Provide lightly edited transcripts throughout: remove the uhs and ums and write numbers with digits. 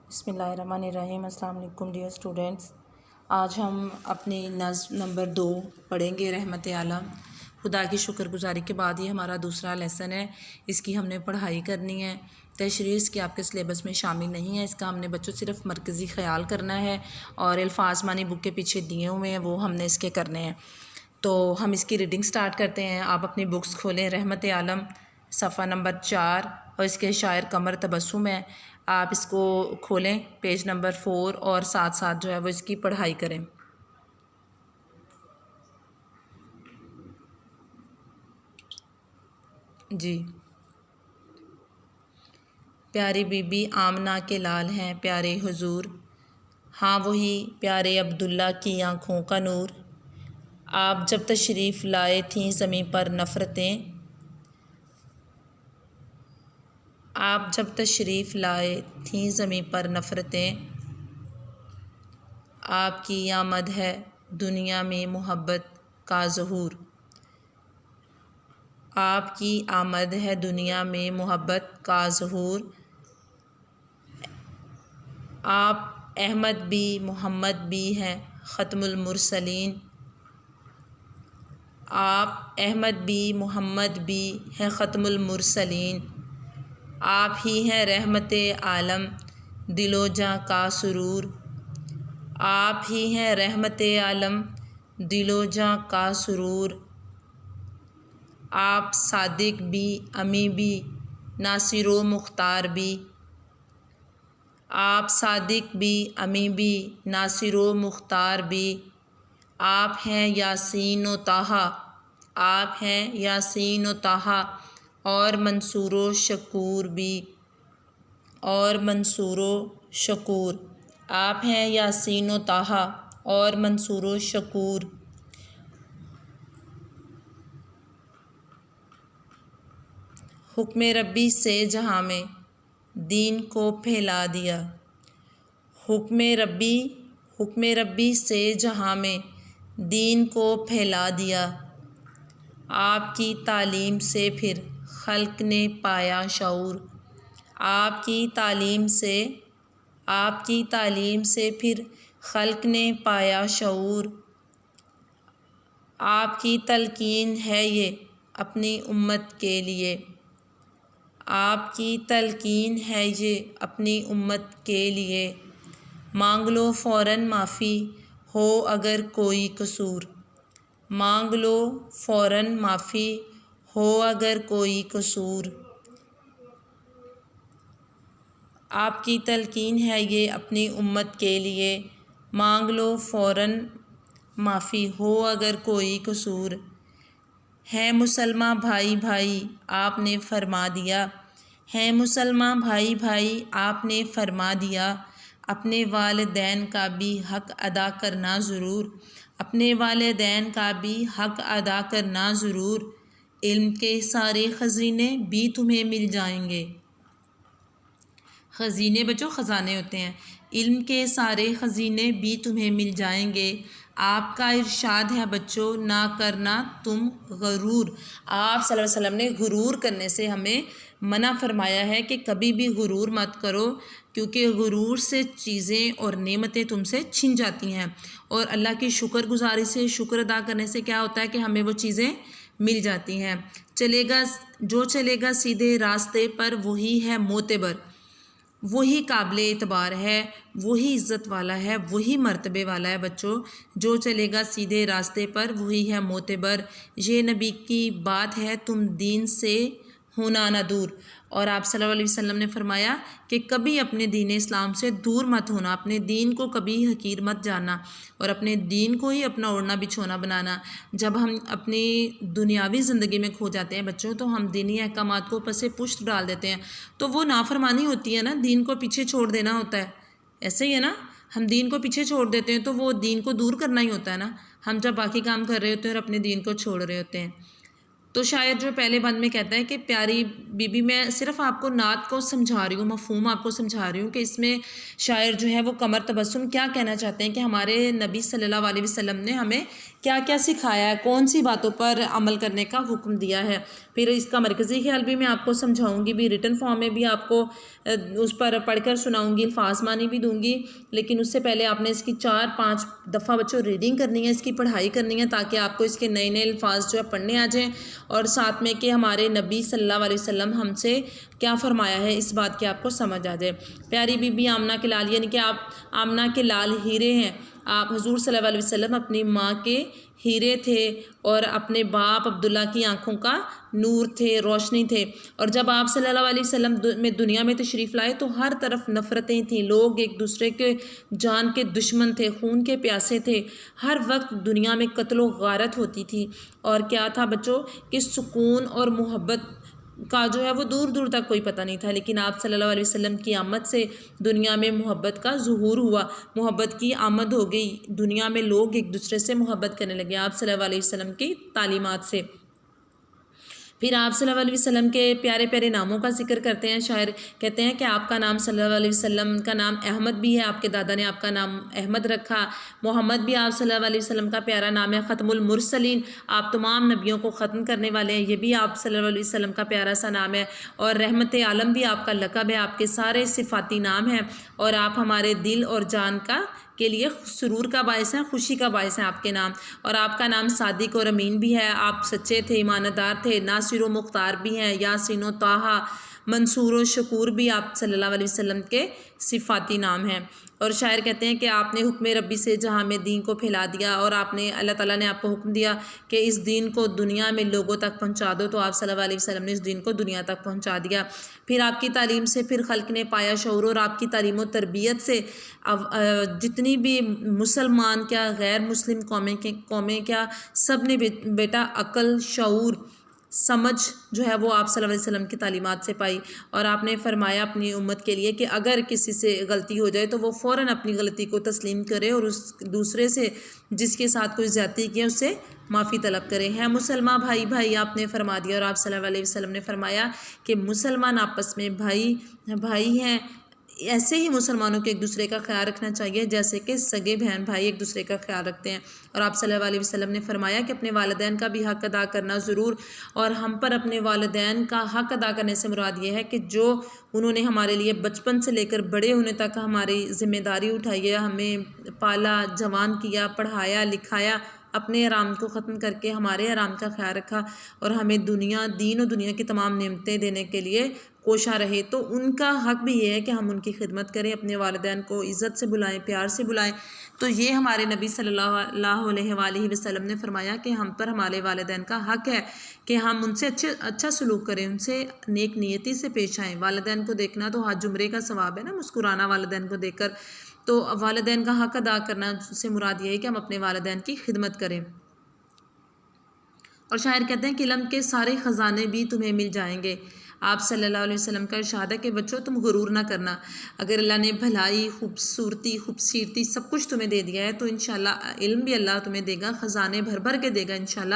بسم اللہ الرحمن الرحیم۔ السلام علیکم ڈیئر اسٹوڈنٹس، آج ہم اپنی نظم نمبر 2 پڑھیں گے، رحمت عالم۔ خدا کی شکر گزاری کے بعد یہ ہمارا دوسرا لیسن ہے، اس کی ہم نے پڑھائی کرنی ہے۔ تشریح اس کی آپ کے سلیبس میں شامل نہیں ہے، اس کا ہم نے بچوں صرف مرکزی خیال کرنا ہے، اور الفاظ معنی بک کے پیچھے دیے ہوئے ہیں وہ ہم نے اس کے کرنے ہیں۔ تو ہم اس کی ریڈنگ سٹارٹ کرتے ہیں۔ آپ اپنی بکس کھولیں، رحمت عالم صفحہ نمبر 4، اور اس کے شاعر قمر تبسم ہے۔ آپ اس کو کھولیں پیج نمبر 4، اور ساتھ ساتھ جو ہے وہ اس کی پڑھائی کریں۔ جی، پیاری بی بی آمنہ کے لال ہیں پیارے حضور، ہاں وہی پیارے عبداللہ کی آنکھوں کا نور۔ آپ جب تشریف لائے تھیں زمیں پر نفرتیں، آپ جب تشریف لائے تھیں زمیں پر نفرتیں، آپ کی آمد ہے دنیا میں محبت کا ظہور۔ آپ کی آمد ہے دنیا میں محبت کا ظہور۔ آپ احمد بھی محمد بھی ہیں ختم المرسلین۔ آپ احمد بھی محمد بھی ہیں ختم المرسلین۔ آپ ہی ہیں رحمت عالم دل و جاں کا سرور۔ آپ ہی ہیں رحمت عالم دل و جاں کا سرور۔ آپ صادق بھی امی بھی ناصر و مختار بھی۔ آپ صادق بھی امی بھی ناصر و مختار بھی۔ آپ ہیں یاسین و طٰہٰ، آپ ہیں یاسین و طٰہٰ، اور منصور و شکور بھی، اور منصور و شکور۔ آپ ہیں یاسین و طٰہٰ اور منصور و شکور۔ حکم ربی سے جہاں میں دین کو پھیلا دیا۔ حکم ربی سے جہاں میں دین کو پھیلا دیا۔ آپ کی تعلیم سے پھر خلق نے پایا شعور۔ آپ کی تعلیم سے پھر خلق نے پایا شعور۔ آپ کی تلقین ہے یہ اپنی امت کے لیے۔ آپ کی تلقین ہے یہ اپنی امت کے لیے۔ مانگ لو فوراً معافی ہو اگر کوئی قصور۔ مانگ لو فوراً معافی ہو اگر کوئی قصور۔ آپ کی تلقین ہے یہ اپنی امت کے لیے۔ مانگ لو فوراً معافی ہو اگر کوئی قصور۔ ہیں مسلماں بھائی بھائی آپ نے فرما دیا۔ ہیں مسلماں بھائی بھائی آپ نے فرما دیا۔ اپنے والدین کا بھی حق ادا کرنا ضرور۔ اپنے والدین کا بھی حق ادا کرنا ضرور۔ علم کے سارے خزینے بھی تمہیں مل جائیں گے۔ خزینے بچوں خزانے ہوتے ہیں۔ علم کے سارے خزینے بھی تمہیں مل جائیں گے۔ آپ کا ارشاد ہے بچوں نہ کرنا تم غرور۔ آپ صلی اللہ علیہ وسلم نے غرور کرنے سے ہمیں منع فرمایا ہے کہ کبھی بھی غرور مت کرو، کیونکہ غرور سے چیزیں اور نعمتیں تم سے چھن جاتی ہیں، اور اللہ کی شکر گزاری سے، شکر ادا کرنے سے کیا ہوتا ہے کہ ہمیں وہ چیزیں مل جاتی ہیں۔ جو چلے گا سیدھے راستے پر وہی ہے معتبر، وہی قابل اعتبار ہے، وہی عزت والا ہے، وہی مرتبے والا ہے بچوں۔ جو چلے گا سیدھے راستے پر وہی ہے معتبر۔ یہ نبی کی بات ہے تم دین سے ہونا نہ دور۔ اور آپ صلی اللہ علیہ وسلم نے فرمایا کہ کبھی اپنے دین اسلام سے دور مت ہونا، اپنے دین کو کبھی حقیر مت جاننا، اور اپنے دین کو ہی اپنا اوڑھنا بچھونا بنانا۔ جب ہم اپنی دنیاوی زندگی میں کھو جاتے ہیں بچوں، تو ہم دینی احکامات کو پس پشت ڈال دیتے ہیں، تو وہ نافرمانی ہوتی ہے نا، دین کو پیچھے چھوڑ دینا ہوتا ہے۔ ایسے ہی ہے نا، ہم دین کو پیچھے چھوڑ دیتے ہیں تو وہ دین کو دور کرنا ہی ہوتا ہے نا، ہم جب باقی کام کر رہے ہوتے ہیں اور اپنے دین کو چھوڑ رہے ہوتے ہیں۔ تو شاعر جو پہلے بند میں کہتا ہے کہ پیاری بی بی، میں صرف آپ کو نعت کو سمجھا رہی ہوں، مفہوم آپ کو سمجھا رہی ہوں کہ اس میں شاعر جو ہے وہ قمر تبسم کیا کہنا چاہتے ہیں کہ ہمارے نبی صلی اللہ علیہ وسلم نے ہمیں کیا کیا سکھایا ہے، کون سی باتوں پر عمل کرنے کا حکم دیا ہے۔ پھر اس کا مرکزی خیال بھی میں آپ کو سمجھاؤں گی، بھی ریٹن فارم میں بھی آپ کو اس پر پڑھ کر سناؤں گی، الفاظ معنی بھی دوں گی، لیکن اس سے پہلے آپ نے اس کی 4-5 دفعہ بچوں ریڈنگ کرنی ہے، اس کی پڑھائی کرنی ہے، تاکہ آپ کو اس کے نئے نئے الفاظ جو ہے پڑھنے آ جائیں، اور ساتھ میں کہ ہمارے نبی صلی اللہ علیہ وسلم ہم سے کیا فرمایا ہے اس بات کی آپ کو سمجھ آ جائے۔ پیاری بی بی آمنہ کے لال، یعنی کہ آپ آمنہ کے لال ہیرے ہیں، آپ حضور صلی اللہ علیہ وسلم اپنی ماں کے ہیرے تھے، اور اپنے باپ عبداللہ کی آنکھوں کا نور تھے، روشنی تھے۔ اور جب آپ صلی اللہ علیہ وسلم دنیا میں تشریف لائے تو ہر طرف نفرتیں تھیں، لوگ ایک دوسرے کے جان کے دشمن تھے، خون کے پیاسے تھے، ہر وقت دنیا میں قتل و غارت ہوتی تھی، اور کیا تھا بچوں کہ سکون اور محبت کا جو ہے وہ دور دور تک کوئی پتہ نہیں تھا، لیکن آپ صلی اللہ علیہ وسلم کی آمد سے دنیا میں محبت کا ظہور ہوا، محبت کی آمد ہو گئی، دنیا میں لوگ ایک دوسرے سے محبت کرنے لگے آپ صلی اللہ علیہ وسلم کی تعلیمات سے۔ پھر آپ صلی اللہ علیہ وسلم کے پیارے پیارے ناموں کا ذکر کرتے ہیں شاعر، کہتے ہیں کہ آپ کا نام صلی اللہ علیہ وسلم کا نام احمد بھی ہے، آپ کے دادا نے آپ کا نام احمد رکھا، محمد بھی آپ صلی اللہ علیہ وسلم کا پیارا نام ہے، ختم المرسلین، آپ تمام نبیوں کو ختم کرنے والے ہیں، یہ بھی آپ صلی اللہ علیہ وسلم کا پیارا سا نام ہے، اور رحمت عالم بھی آپ کا لقب ہے، آپ کے سارے صفاتی نام ہیں، اور آپ ہمارے دل اور جان کے لیے سرور کا باعث ہیں، خوشی کا باعث ہیں آپ کے نام، اور آپ کا نام صادق اور امین بھی ہے، آپ سچے تھے، ایماندار تھے، ناصر و مختار بھی ہیں، یاسین و طٰہٰ، منصور و شکور بھی آپ صلی اللہ علیہ وسلم کے صفاتی نام ہیں۔ اور شاعر کہتے ہیں کہ آپ نے حکم ربی سے جہاں میں دین کو پھیلا دیا، اور آپ نے اللہ تعالیٰ نے آپ کو حکم دیا کہ اس دین کو دنیا میں لوگوں تک پہنچا دو، تو آپ صلی اللہ علیہ وسلم نے اس دین کو دنیا تک پہنچا دیا۔ پھر آپ کی تعلیم سے پھر خلق نے پایا شعور، اور آپ کی تعلیم و تربیت سے جتنی بھی مسلمان کیا غیر مسلم قومیں کیا سب نے بیٹا عقل، شعور، سمجھ جو ہے وہ آپ صلی اللہ علیہ وسلم کی تعلیمات سے پائی، اور آپ نے فرمایا اپنی امت کے لیے کہ اگر کسی سے غلطی ہو جائے تو وہ فوراً اپنی غلطی کو تسلیم کرے، اور اس دوسرے سے جس کے ساتھ کوئی زیادتی کی ہے اس سے معافی طلب کرے۔ ہے مسلمان بھائی بھائی آپ نے فرما دیا، اور آپ صلی اللہ علیہ وسلم نے فرمایا کہ مسلمان آپس میں بھائی ہیں، ایسے ہی مسلمانوں کے ایک دوسرے کا خیال رکھنا چاہیے جیسے کہ سگے بہن بھائی ایک دوسرے کا خیال رکھتے ہیں۔ اور آپ صلی اللہ علیہ وسلم نے فرمایا کہ اپنے والدین کا بھی حق ادا کرنا ضرور، اور ہم پر اپنے والدین کا حق ادا کرنے سے مراد یہ ہے کہ جو انہوں نے ہمارے لیے بچپن سے لے کر بڑے ہونے تک ہماری ذمہ داری اٹھائی ہے، ہمیں پالا، جوان کیا، پڑھایا لکھایا، اپنے آرام کو ختم کر کے ہمارے آرام کا خیال رکھا، اور ہمیں دین و دنیا کی تمام نعمتیں دینے کے لیے کوشاں رہے، تو ان کا حق بھی یہ ہے کہ ہم ان کی خدمت کریں، اپنے والدین کو عزت سے بلائیں، پیار سے بلائیں۔ تو یہ ہمارے نبی صلی اللہ علیہ وآلہ وسلم نے فرمایا کہ ہم پر ہمارے والدین کا حق ہے کہ ہم ان سے اچھا سلوک کریں، ان سے نیک نیتی سے پیش آئیں۔ والدین کو دیکھنا تو حج عمرے کا ثواب ہے نا، مسکرانا والدین کو دیکھ کر، تو والدین کا حق ادا کرنا سے مراد یہ ہے کہ ہم اپنے والدین کی خدمت کریں۔ اور شاعر کہتے ہیں کہ علم کے سارے خزانے بھی تمہیں مل جائیں گے۔ آپ صلی اللہ علیہ وسلم کا ارشاد ہے کہ بچوں تم غرور نہ کرنا، اگر اللہ نے بھلائی، خوبصورتی سب کچھ تمہیں دے دیا ہے تو انشاءاللہ علم بھی اللہ تمہیں دے گا، خزانے بھر بھر کے دے گا انشاءاللہ،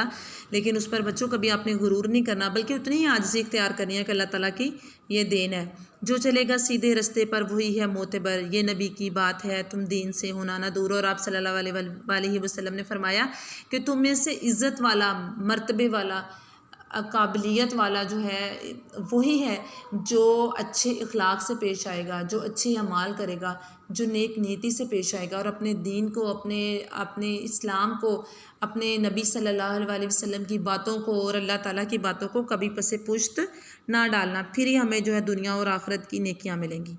لیکن اس پر بچوں کبھی آپ نے غرور نہیں کرنا، بلکہ اتنی ہی عاجزی اختیار کرنی ہے کہ اللہ تعالیٰ کی یہ دین ہے۔ جو چلے گا سیدھے رستے پر وہی ہے معتبر، یہ نبی کی بات ہے، تم دین سے ہونا نہ دور۔ اور آپ صلی اللہ علیہ وسلم نے فرمایا کہ تم میں سے عزت والا، مرتبے والا، قابلیت والا جو ہے وہی ہے جو اچھے اخلاق سے پیش آئے گا، جو اچھے اعمال کرے گا، جو نیک نیتی سے پیش آئے گا، اور اپنے دین کو، اپنے اسلام کو، اپنے نبی صلی اللہ علیہ وسلم کی باتوں کو اور اللہ تعالیٰ کی باتوں کو کبھی پس پشت نہ ڈالنا، پھر ہی ہمیں جو ہے دنیا اور آخرت کی نیکیاں ملیں گی۔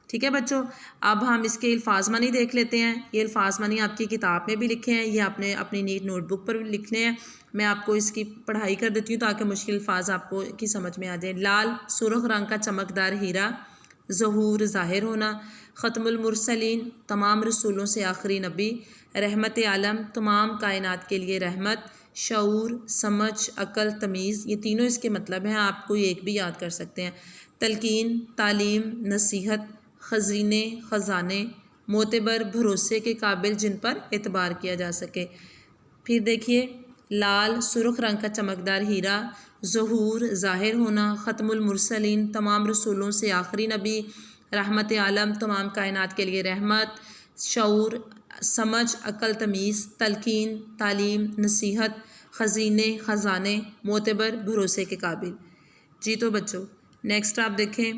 ٹھیک ہے بچوں، اب ہم اس کے الفاظ معنی دیکھ لیتے ہیں۔ یہ الفاظ معنی آپ کی کتاب میں بھی لکھے ہیں، یہ آپ نے اپنی نیٹ نوٹ بک پر بھی لکھنے ہیں، میں آپ کو اس کی پڑھائی کر دیتی ہوں تاکہ مشکل الفاظ آپ کو کی سمجھ میں آ جائے۔ لال سرخ رنگ کا چمکدار ہیرا، ظہور ظاہر ہونا، ختم المرسلین تمام رسولوں سے آخری نبی، رحمت عالم تمام کائنات کے لیے رحمت، شعور، سمجھ، عقل، تمیز، یہ تینوں اس کے مطلب ہیں، آپ کوئی ایک بھی یاد کر سکتے ہیں۔ تلقین، تعلیم، نصیحت، خزینے، خزانے، معتبر، بھروسے کے قابل جن پر اعتبار کیا جا سکے۔ پھر دیکھیے، لال سرخ رنگ کا چمکدار ہیرا، ظہور ظاہر ہونا، ختم المرسلین تمام رسولوں سے آخری نبی، رحمت عالم تمام کائنات کے لیے رحمت، شعور سمجھ، عقل، تمیز، تلقین، تعلیم، نصیحت، خزینے، خزانے، معتبر، بھروسے کے قابل۔ جی تو بچوں نیکسٹ آپ دیکھیں،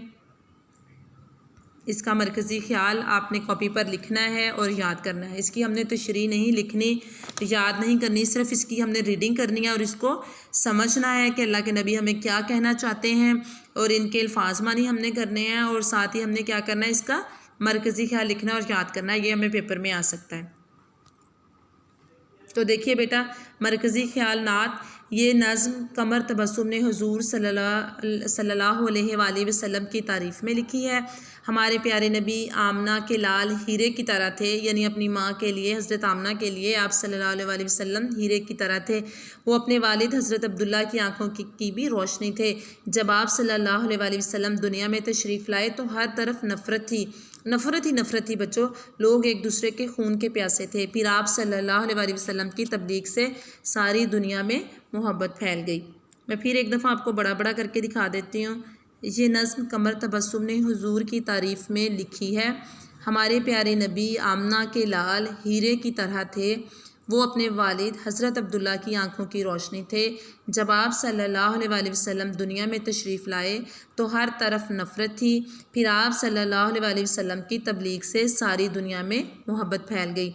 اس کا مرکزی خیال آپ نے کاپی پر لکھنا ہے اور یاد کرنا ہے۔ اس کی ہم نے تشریح نہیں لکھنی، یاد نہیں کرنی، صرف اس کی ہم نے ریڈنگ کرنی ہے اور اس کو سمجھنا ہے کہ اللہ کے نبی ہمیں کیا کہنا چاہتے ہیں اور ان کے الفاظ معنی ہم نے کرنے ہیں، اور ساتھ ہی ہم نے کیا کرنا ہے، اس کا مرکزی خیال لکھنا اور یاد کرنا ہے۔ یہ ہمیں پیپر میں آ سکتا ہے۔ تو دیکھیے بیٹا، مرکزی خیال نعت، یہ نظم قمر تبسم نے حضور صلی اللہ علیہ وآلہ وسلم کی تعریف میں لکھی ہے۔ ہمارے پیارے نبی آمنہ کے لال ہیرے کی طرح تھے، یعنی اپنی ماں کے لیے، حضرت آمنہ کے لیے آپ صلی اللہ علیہ وآلہ وسلم ہیرے کی طرح تھے۔ وہ اپنے والد حضرت عبداللہ کی آنکھوں کی بھی روشنی تھے۔ جب آپ صلی اللہ علیہ وآلہ وسلم دنیا میں تشریف لائے تو ہر طرف نفرت تھی، نفرت تھی بچوں، لوگ ایک دوسرے کے خون کے پیاسے تھے۔ پھر آپ صلی اللہ علیہ وآلہ وسلم کی تبلیغ سے ساری دنیا میں محبت پھیل گئی۔ میں پھر ایک دفعہ آپ کو بڑا بڑا کر کے دکھا دیتی ہوں۔ یہ نظم قمر تبسم نے حضور کی تعریف میں لکھی ہے۔ ہمارے پیارے نبی آمنہ کے لال ہیرے کی طرح تھے، وہ اپنے والد حضرت عبداللہ کی آنکھوں کی روشنی تھے۔ جب آپ صلی اللہ علیہ وآلہ وسلم دنیا میں تشریف لائے تو ہر طرف نفرت تھی، پھر آپ صلی اللہ علیہ وآلہ وسلم کی تبلیغ سے ساری دنیا میں محبت پھیل گئی۔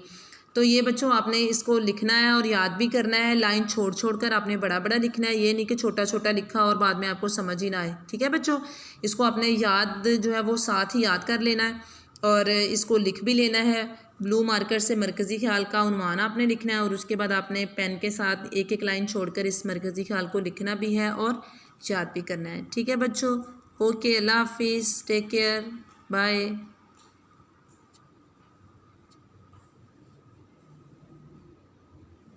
تو یہ بچوں آپ نے اس کو لکھنا ہے اور یاد بھی کرنا ہے، لائن چھوڑ چھوڑ کر آپ نے بڑا بڑا لکھنا ہے، یہ نہیں کہ چھوٹا چھوٹا لکھا اور بعد میں آپ کو سمجھ ہی نہ آئے، ٹھیک ہے بچوں؟ اس کو آپ نے یاد جو ہے وہ ساتھ ہی یاد کر لینا ہے اور اس کو لکھ بھی لینا ہے۔ بلو مارکر سے مرکزی خیال کا عنوان آپ نے لکھنا ہے اور اس کے بعد آپ نے پین کے ساتھ ایک ایک لائن چھوڑ کر اس مرکزی خیال کو لکھنا بھی ہے اور یاد بھی کرنا ہے، ٹھیک ہے بچوں؟ اوکے، اللہ حافظ، ٹیک کیئر، بائے۔